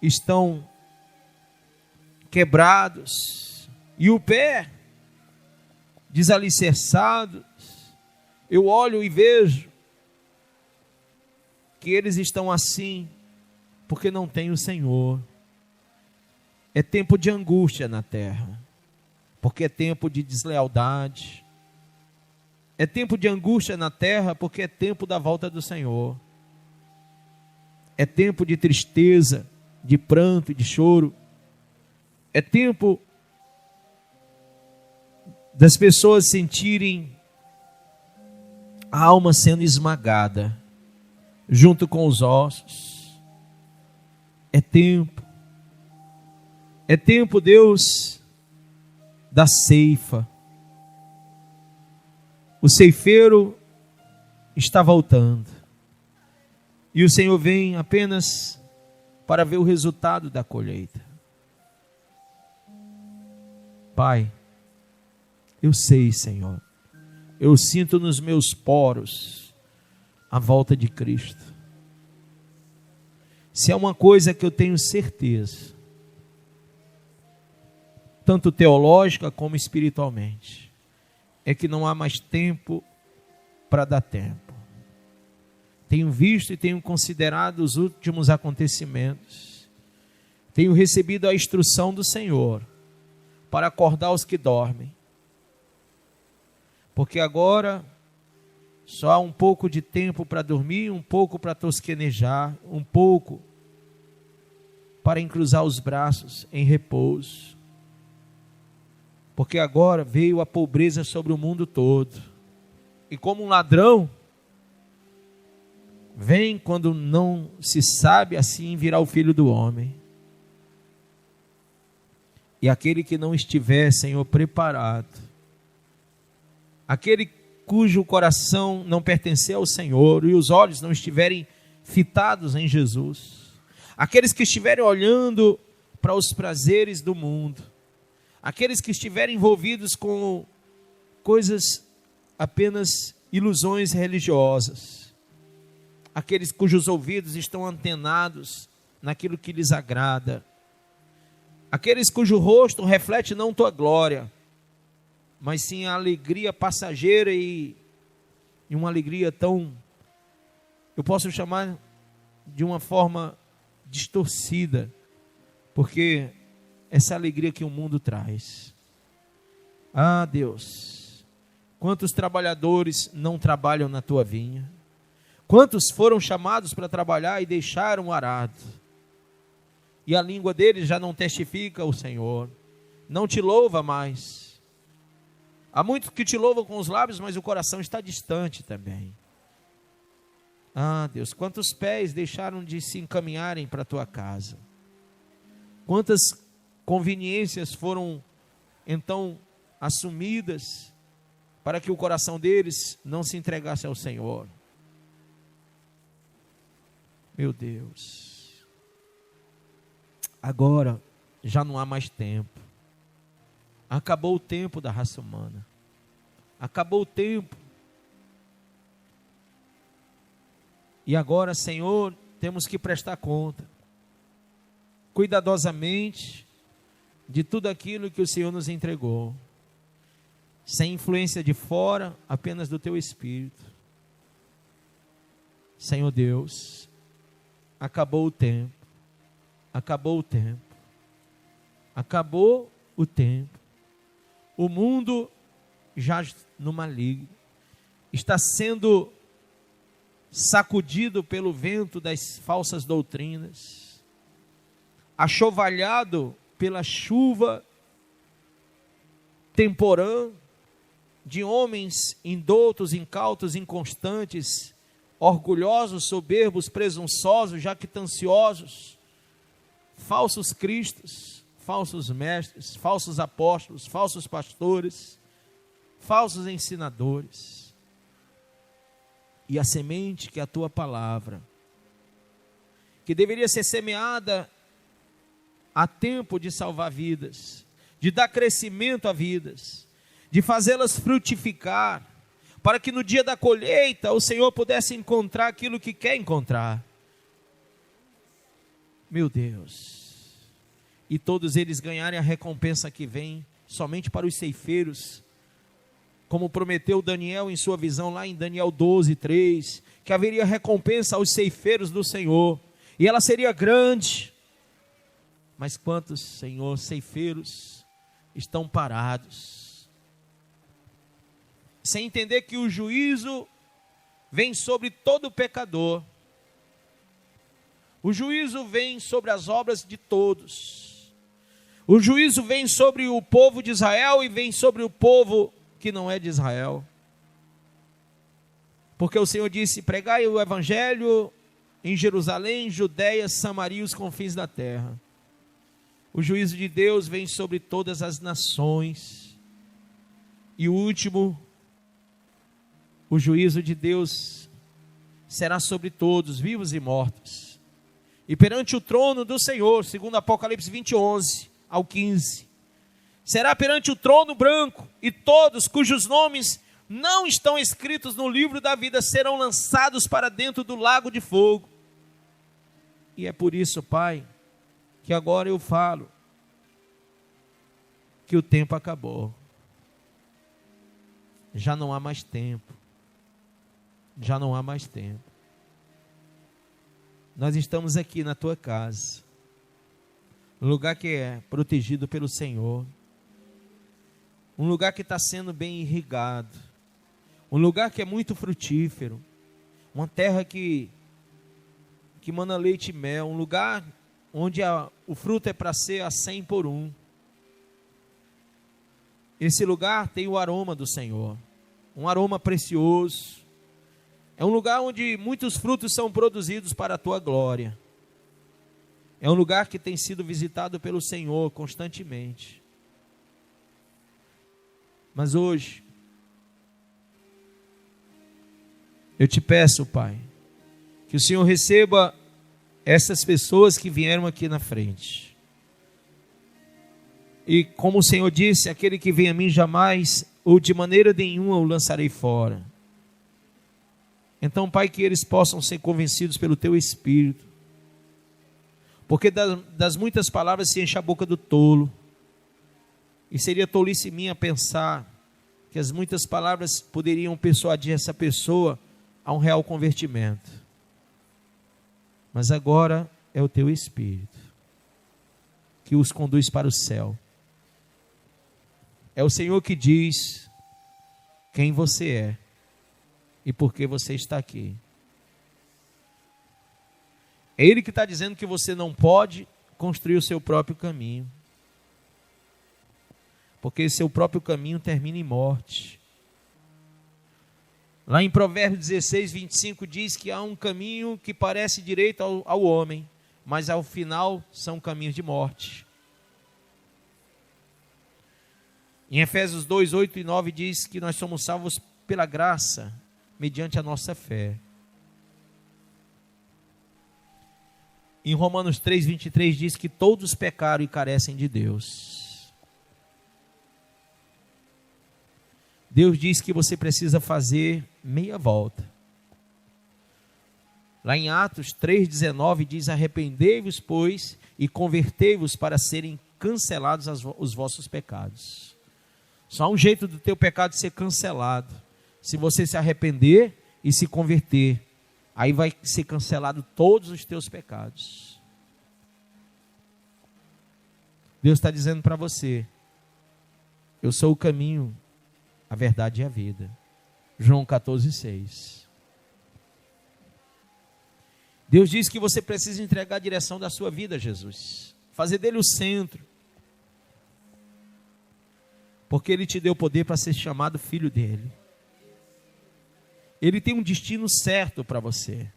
estão quebrados, e o pé desalicerçado, eu olho e vejo que eles estão assim, porque não tem o Senhor. É tempo de angústia na terra, porque é tempo de deslealdade. É tempo de angústia na terra, porque é tempo da volta do Senhor. É tempo de tristeza, de pranto e de choro. É tempo das pessoas sentirem a alma sendo esmagada, junto com os ossos. É tempo, Deus, da ceifa. O ceifeiro está voltando, e o Senhor vem apenas para ver o resultado da colheita. Pai, eu sei, Senhor, eu sinto nos meus poros a volta de Cristo. Se é uma coisa que eu tenho certeza, tanto teológica como espiritualmente, é que não há mais tempo para dar tempo. Tenho visto e tenho considerado os últimos acontecimentos. Tenho recebido a instrução do Senhor para acordar os que dormem. Porque agora só há um pouco de tempo para dormir, um pouco para tosquenejar, um pouco para encruzar os braços em repouso. Porque agora veio a pobreza sobre o mundo todo. E como um ladrão, vem quando não se sabe, assim virá o Filho do Homem. E aquele que não estiver, Senhor, preparado, aquele cujo coração não pertencer ao Senhor e os olhos não estiverem fitados em Jesus, aqueles que estiverem olhando para os prazeres do mundo, aqueles que estiverem envolvidos com coisas, apenas ilusões religiosas, aqueles cujos ouvidos estão antenados naquilo que lhes agrada, aqueles cujo rosto reflete não tua glória, mas sim a alegria passageira e uma alegria tão, eu posso chamar de uma forma distorcida, porque essa alegria que o mundo traz. Ah, Deus, quantos trabalhadores não trabalham na tua vinha? Quantos foram chamados para trabalhar e deixaram o arado? E a língua deles já não testifica o Senhor, não te louva mais. Há muitos que te louvam com os lábios, mas o coração está distante também. Ah, Deus, quantos pés deixaram de se encaminharem para a tua casa? Quantas conveniências foram então assumidas para que o coração deles não se entregasse ao Senhor. Meu Deus, agora já não há mais tempo. Acabou o tempo da raça humana. Acabou o tempo. E agora, Senhor, temos que prestar conta, cuidadosamente, de tudo aquilo que o Senhor nos entregou, sem influência de fora, apenas do Teu Espírito. Senhor Deus, acabou o tempo, acabou o tempo, acabou o tempo. O mundo jaz no maligno, está sendo sacudido pelo vento das falsas doutrinas, achovalhado pela chuva temporã de homens indoutos, incautos, inconstantes, orgulhosos, soberbos, presunçosos, jactanciosos, falsos cristos, falsos mestres, falsos apóstolos, falsos pastores, falsos ensinadores. E a semente que é a tua palavra, que deveria ser semeada a tempo de salvar vidas, de dar crescimento a vidas, de fazê-las frutificar, para que no dia da colheita o Senhor pudesse encontrar aquilo que quer encontrar. Meu Deus, e todos eles ganharem a recompensa que vem somente para os ceifeiros, como prometeu Daniel em sua visão lá em Daniel 12:3, que haveria recompensa aos ceifeiros do Senhor, e ela seria grande. Mas quantos, Senhor, ceifeiros estão parados, sem entender que o juízo vem sobre todo pecador, o juízo vem sobre as obras de todos, o juízo vem sobre o povo de Israel e vem sobre o povo que não é de Israel, porque o Senhor disse: pregai o evangelho em Jerusalém, Judeia, Samaria e os confins da terra. O juízo de Deus vem sobre todas as nações, e o último, o juízo de Deus será sobre todos, vivos e mortos, e perante o trono do Senhor, segundo Apocalipse 20:11-15, será perante o trono branco, e todos cujos nomes não estão escritos no livro da vida serão lançados para dentro do lago de fogo. E é por isso, Pai, que agora eu falo que o tempo acabou. Já não há mais tempo. Já não há mais tempo. Nós estamos aqui na tua casa, um lugar que é protegido pelo Senhor, um lugar que está sendo bem irrigado, um lugar que é muito frutífero, uma terra que mana leite e mel, um lugar onde o fruto é para ser a 100 por 1. Esse lugar tem o aroma do Senhor, um aroma precioso. É um lugar onde muitos frutos são produzidos para a tua glória. É um lugar que tem sido visitado pelo Senhor constantemente. Mas hoje, eu te peço, Pai, que o Senhor receba essas pessoas que vieram aqui na frente. E como o Senhor disse, aquele que vem a mim jamais, ou de maneira nenhuma, o lançarei fora. Então, Pai, que eles possam ser convencidos pelo Teu Espírito, porque das muitas palavras se enche a boca do tolo, e seria tolice minha pensar que as muitas palavras poderiam persuadir essa pessoa a um real convertimento. Mas agora é o Teu Espírito que os conduz para o céu. É o Senhor que diz quem você é e por que você está aqui. É Ele que está dizendo que você não pode construir o seu próprio caminho, porque seu próprio caminho termina em morte. Lá em Provérbios 16:25 diz que há um caminho que parece direito ao homem, mas ao final são caminhos de morte. Em Efésios 2, 8 e 9 diz que nós somos salvos pela graça, mediante a nossa fé. Em Romanos 3, 23 diz que todos pecaram e carecem de Deus. Deus diz que você precisa fazer meia volta. Lá em Atos 3,19 diz: arrependei-vos, pois, e convertei-vos para serem cancelados os vossos pecados. Só há um jeito do teu pecado ser cancelado: se você se arrepender e se converter. Aí vai ser cancelado todos os teus pecados. Deus está dizendo para você: eu sou o caminho, a verdade e a vida. João 14,6. Deus diz que você precisa entregar a direção da sua vida a Jesus, fazer dele o centro, porque ele te deu poder para ser chamado filho dele. Ele tem um destino certo para você.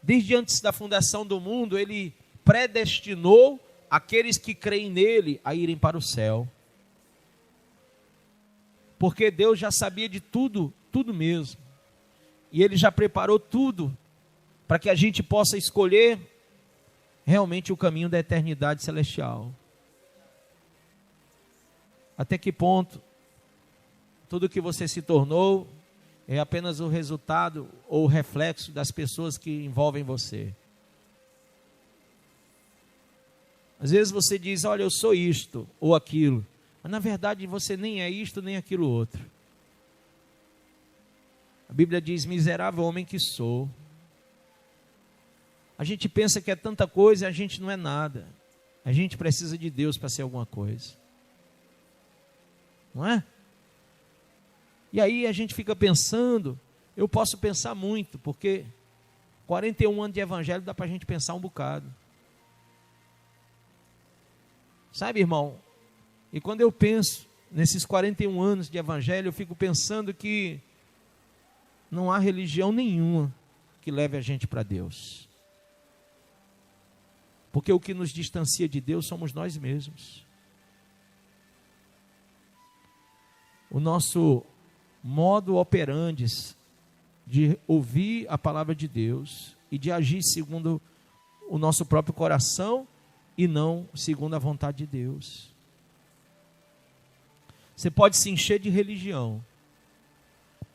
Desde antes da fundação do mundo, ele predestinou aqueles que creem nele a irem para o céu. Porque Deus já sabia de tudo, tudo mesmo. E ele já preparou tudo para que a gente possa escolher realmente o caminho da eternidade celestial. Até que ponto tudo que você se tornou é apenas o resultado ou o reflexo das pessoas que envolvem você? Às vezes você diz: olha, eu sou isto ou aquilo, mas na verdade você nem é isto nem aquilo outro. A Bíblia diz: miserável homem que sou. A gente pensa que é tanta coisa e a gente não é nada. A gente precisa de Deus para ser alguma coisa, não é? E aí a gente fica pensando, eu posso pensar muito, porque 41 anos de evangelho dá para a gente pensar um bocado. Sabe, irmão? E quando eu penso nesses 41 anos de evangelho, eu fico pensando que não há religião nenhuma que leve a gente para Deus. Porque o que nos distancia de Deus somos nós mesmos. O nosso modo operandi de ouvir a palavra de Deus e de agir segundo o nosso próprio coração e não segundo a vontade de Deus. Você pode se encher de religião,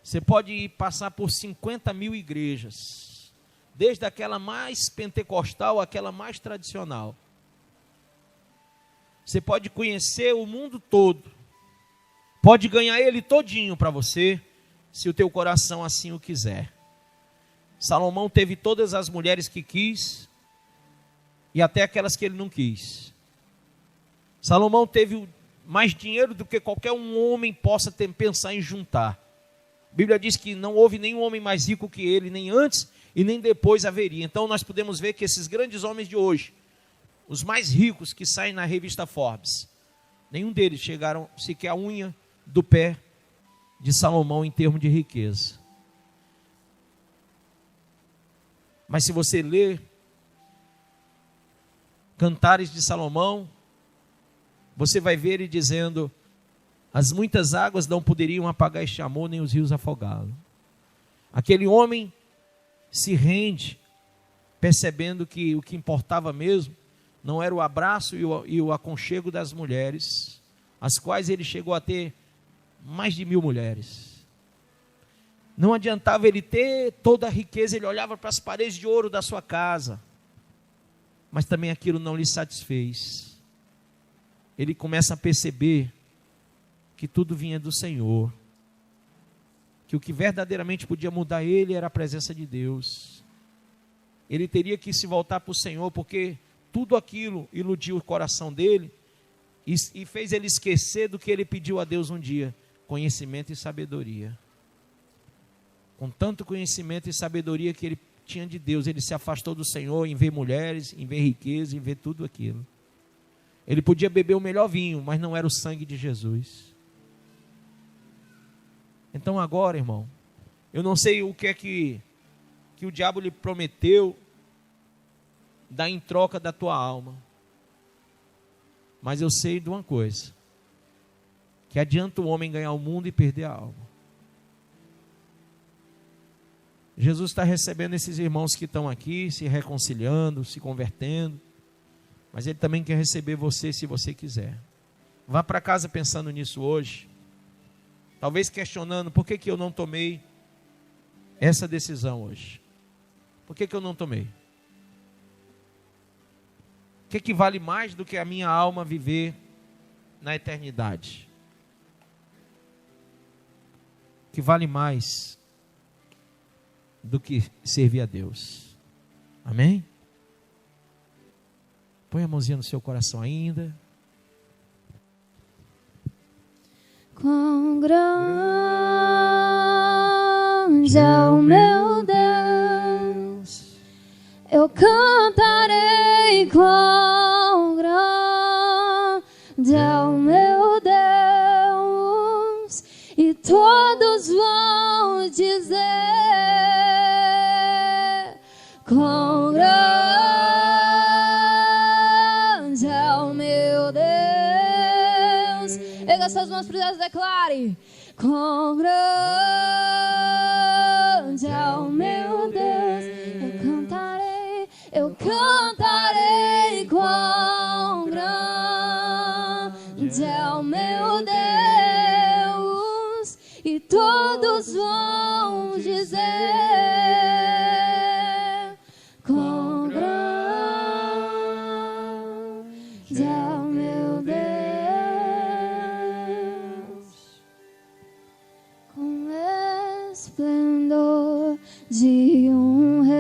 você pode passar por 50 mil igrejas, desde aquela mais pentecostal àquela mais tradicional. Você pode conhecer o mundo todo, pode ganhar ele todinho para você, se o teu coração assim o quiser. Salomão teve todas as mulheres que quis, e até aquelas que ele não quis. Salomão teve mais dinheiro do que qualquer um homem possa pensar em juntar. A Bíblia diz que não houve nenhum homem mais rico que ele, nem antes e nem depois haveria. Então nós podemos ver que esses grandes homens de hoje, os mais ricos que saem na revista Forbes, nenhum deles chegaram sequer à unha do pé de Salomão em termos de riqueza. Mas se você ler Cantares de Salomão, você vai ver ele dizendo: as muitas águas não poderiam apagar este amor, nem os rios afogá-lo. Aquele homem se rende, percebendo que o que importava mesmo não era o abraço e o aconchego das mulheres, as quais ele chegou a ter mais de 1000 mulheres. Não adiantava ele ter toda a riqueza, ele olhava para as paredes de ouro da sua casa, mas também aquilo não lhe satisfez. Ele começa a perceber que tudo vinha do Senhor, que o que verdadeiramente podia mudar ele era a presença de Deus. Ele teria que se voltar para o Senhor, porque tudo aquilo iludiu o coração dele e fez ele esquecer do que ele pediu a Deus um dia: conhecimento e sabedoria. Com tanto conhecimento e sabedoria que ele tinha de Deus, ele se afastou do Senhor em ver mulheres, em ver riqueza, em ver tudo aquilo. Ele podia beber o melhor vinho, mas não era o sangue de Jesus. Então agora, irmão, eu não sei o que é que o diabo lhe prometeu dar em troca da tua alma, mas eu sei de uma coisa: Que adianta o homem ganhar o mundo e perder a alma. Jesus está recebendo esses irmãos que estão aqui, se reconciliando, se convertendo. Mas Ele também quer receber você, se você quiser. Vá para casa pensando nisso hoje. Talvez questionando, por que eu não tomei essa decisão hoje? Por que eu não tomei? O que vale mais do que a minha alma viver na eternidade? O que vale mais do que servir a Deus? Amém? Põe a mãozinha no seu coração ainda. Quão grande é o meu Deus, eu cantarei. Quão grande é o meu Deus, e todos vão dizer: quão grande é o meu Deus. Erga suas mãos para Deus, declare: quão grande é o meu Deus, eu cantarei, quão grande é o meu Deus, e todos vão dizer: quão grande é o meu Deus, com esplendor de um rei,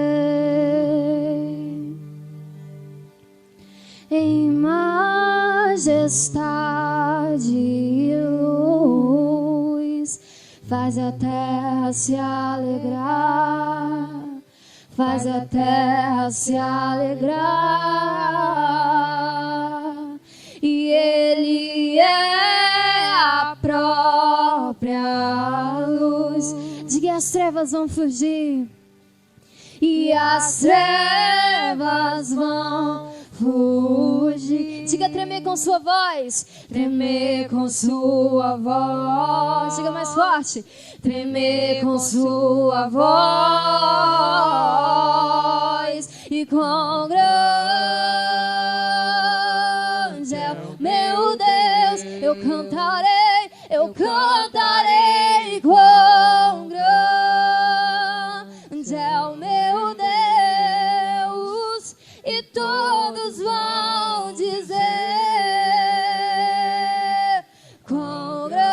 em majestade e luz, faz a terra se alegrar, faz a terra se alegrar, e Ele é a própria luz. Diga: as trevas vão fugir, e as trevas vão fugir. Diga: tremer com sua voz, tremer com sua voz. Diga mais forte: tremer com sua voz. E quão grande é o meu Deus, eu cantarei, eu cantarei. Quão grande é o meu Deus, e todos vão dizer: quão grande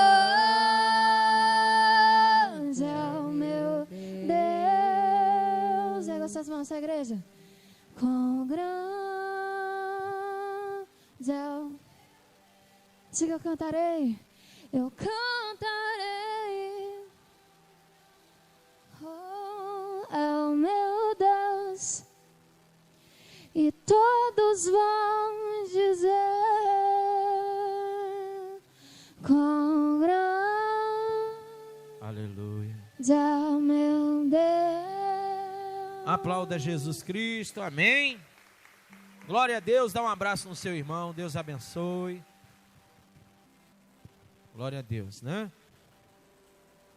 é o meu Deus. Erga suas mãos, essa igreja. Quão grande é o... Diga: eu cantarei, eu cantarei. Oh, é o meu Deus, e todos vão dizer: quão grande Aleluia. é o meu Deus. Aplauda Jesus Cristo, amém. Glória a Deus, dá um abraço no seu irmão, Deus abençoe. Glória a Deus, né?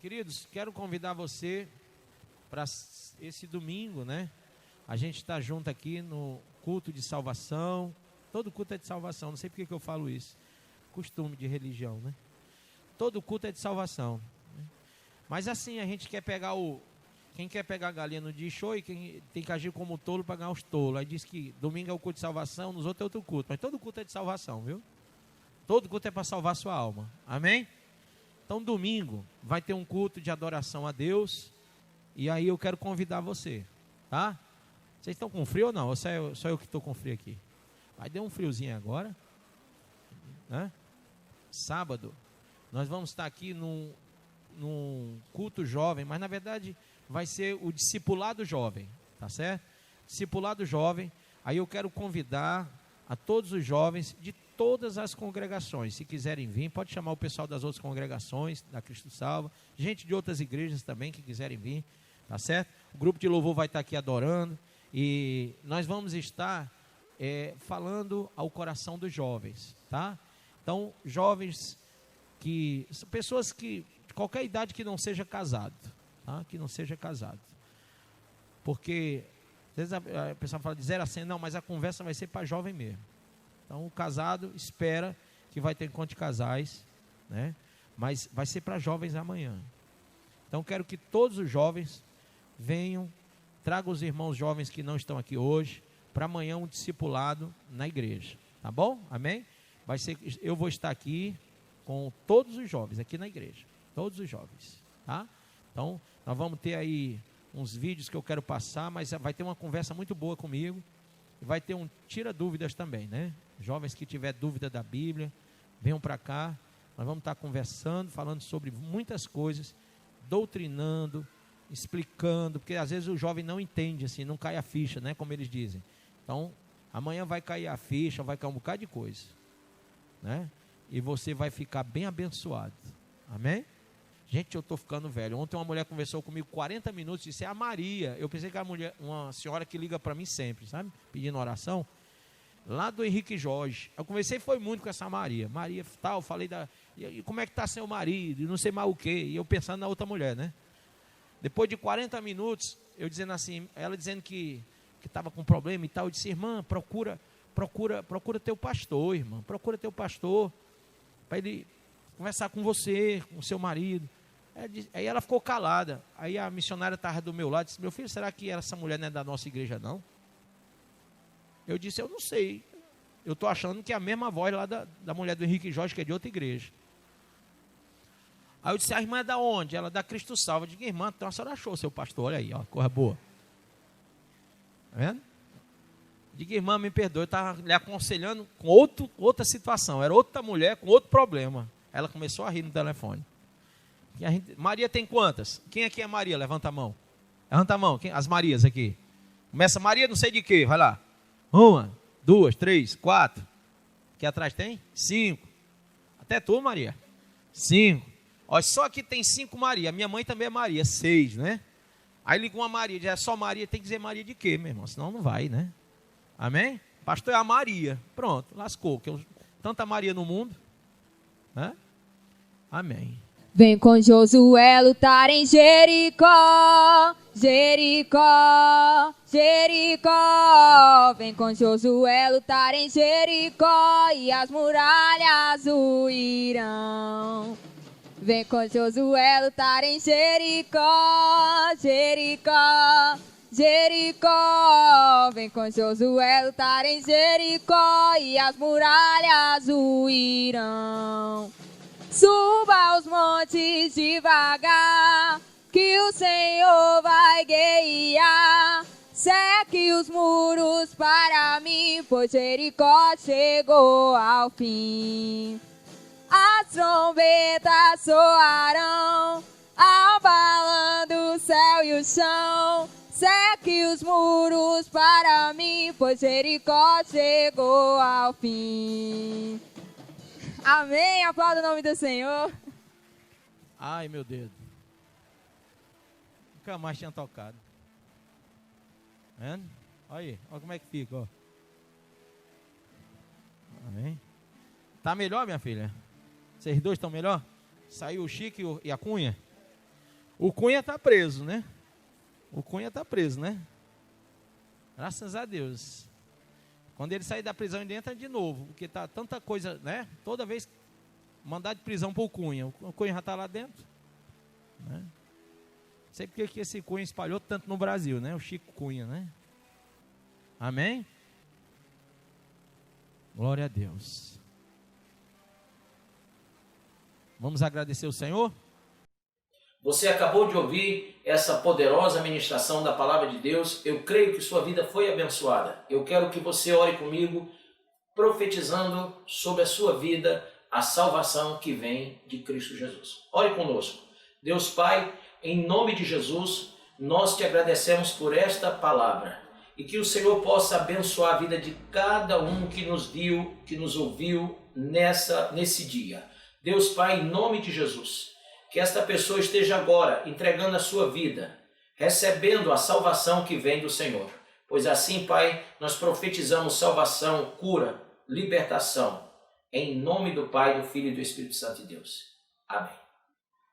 Queridos, quero convidar você para esse domingo, né? A gente está junto aqui no culto de salvação. Todo culto é de salvação, não sei porque que eu falo isso. Costume de religião, né? Todo culto é de salvação. Mas assim, a gente quer pegar quem quer pegar a galinha no dia show, e quem tem que agir como tolo para ganhar os tolos. Aí diz que domingo é o culto de salvação, nos outros é outro culto. Mas todo culto é de salvação, viu? Todo culto é para salvar a sua alma. Amém? Então domingo vai ter um culto de adoração a Deus. E aí eu quero convidar você, tá? Vocês estão com frio ou não? Ou só eu que estou com frio aqui? Vai dar um friozinho agora, né? Sábado nós vamos estar aqui num culto jovem, mas na verdade vai ser o discipulado jovem, tá certo? Discipulado jovem. Aí eu quero convidar a todos os jovens de todas as congregações. Se quiserem vir, pode chamar o pessoal das outras congregações, da Cristo Salva, gente de outras igrejas também que quiserem vir, tá certo? O grupo de louvor vai estar aqui adorando, e nós vamos estar falando ao coração dos jovens, tá? Então, jovens, que são pessoas que, de qualquer idade, que não seja casado, tá? Que não seja casado. Porque, às vezes a pessoa fala de 0 a 100, não, mas a conversa vai ser para jovem mesmo. Então, o casado espera que vai ter encontro de casais, né? Mas vai ser para jovens amanhã. Então, quero que todos os jovens venham, tragam os irmãos jovens que não estão aqui hoje, para amanhã um discipulado na igreja, tá bom? Amém? Eu vou estar aqui com todos os jovens aqui na igreja, todos os jovens, tá? Então, nós vamos ter aí uns vídeos que eu quero passar, mas vai ter uma conversa muito boa comigo, e vai ter um tira dúvidas também, né? Jovens que tiver dúvida da Bíblia, venham para cá, nós vamos estar conversando, falando sobre muitas coisas, doutrinando, explicando, porque às vezes o jovem não entende, assim, não cai a ficha, né? Como eles dizem. Então, amanhã vai cair a ficha, vai cair um bocado de coisa, né? E você vai ficar bem abençoado. Amém? Gente, eu estou ficando velho. Ontem uma mulher conversou comigo 40 minutos, disse, é a Maria. Eu pensei que era uma senhora que liga para mim sempre, sabe? Pedindo oração. Lá do Henrique Jorge. Eu conversei, foi muito com essa Maria. Maria tal, falei e como é que está seu marido? E não sei mais o quê. E eu pensando na outra mulher, né? Depois de 40 minutos, eu dizendo assim, ela dizendo que estava com problema e tal. Eu disse, irmã, procura teu pastor, irmã. Procura teu pastor, para ele conversar com você, com o seu marido. Aí ela ficou calada. Aí a missionária estava do meu lado, disse, meu filho, será que essa mulher não é da nossa igreja, não? Eu disse, eu não sei. Eu estou achando que é a mesma voz lá da mulher do Henrique Jorge, que é de outra igreja. Aí eu disse, a irmã é da onde? Ela é da Cristo Salva. Eu digo, irmã, então a senhora achou seu pastor, olha aí, ó, coisa boa. Tá vendo? Diga, irmã, me perdoe, eu estava lhe aconselhando com outra situação. Era outra mulher com outro problema. Ela começou a rir no telefone. Maria tem quantas? Quem aqui é Maria? Levanta a mão. Levanta a mão. As Marias aqui. Começa Maria, não sei de quê. Vai lá. 1, 2, 3, 4. Aqui atrás tem? 5. Até tu, Maria. 5. Olha, só aqui tem 5 Maria. Minha mãe também é Maria. 6, né? Aí ligou uma Maria. Diz, é só Maria. Tem que dizer Maria de quê, meu irmão? Senão não vai, né? Amém? Pastor é a Maria. Pronto, lascou. Tanta Maria no mundo. Né? Amém. Vem com Josué lutar em Jericó, Jericó, Jericó. Vem com Josué lutar em Jericó e as muralhas ruirão. Vem com Josué lutar em Jericó, Jericó, Jericó. Vem com Josué lutar em Jericó e as muralhas ruirão. Suba aos montes devagar, que o Senhor vai guiar. Seque os muros para mim, pois Jericó chegou ao fim. As trombetas soarão, abalando o céu e o chão. Seque os muros para mim, pois Jericó chegou ao fim. Amém, aplauda o nome do Senhor. Ai, meu dedo. Nunca mais tinha tocado. Vendo? Olha aí, olha como é que fica, ó. Amém. Tá melhor, minha filha? Vocês dois estão melhor? Saiu o Chico e a Cunha? O Cunha tá preso, né? O Cunha tá preso, né? Graças a Deus. Quando ele sair da prisão, ele entra de novo, porque tá tanta coisa, né? Toda vez mandar de prisão para o Cunha já está lá dentro. Né? Não sei porque que esse Cunha espalhou tanto no Brasil, né? O Chico Cunha, né? Amém? Glória a Deus. Vamos agradecer o Senhor? Você acabou de ouvir essa poderosa ministração da Palavra de Deus. Eu creio que sua vida foi abençoada. Eu quero que você ore comigo, profetizando sobre a sua vida a salvação que vem de Cristo Jesus. Ore conosco. Deus Pai, em nome de Jesus, nós te agradecemos por esta palavra. E que o Senhor possa abençoar a vida de cada um que nos viu, que nos ouviu nesse dia. Deus Pai, em nome de Jesus, que esta pessoa esteja agora entregando a sua vida, recebendo a salvação que vem do Senhor. Pois assim, Pai, nós profetizamos salvação, cura, libertação, Em nome do Pai, do Filho e do Espírito Santo de Deus. Amém.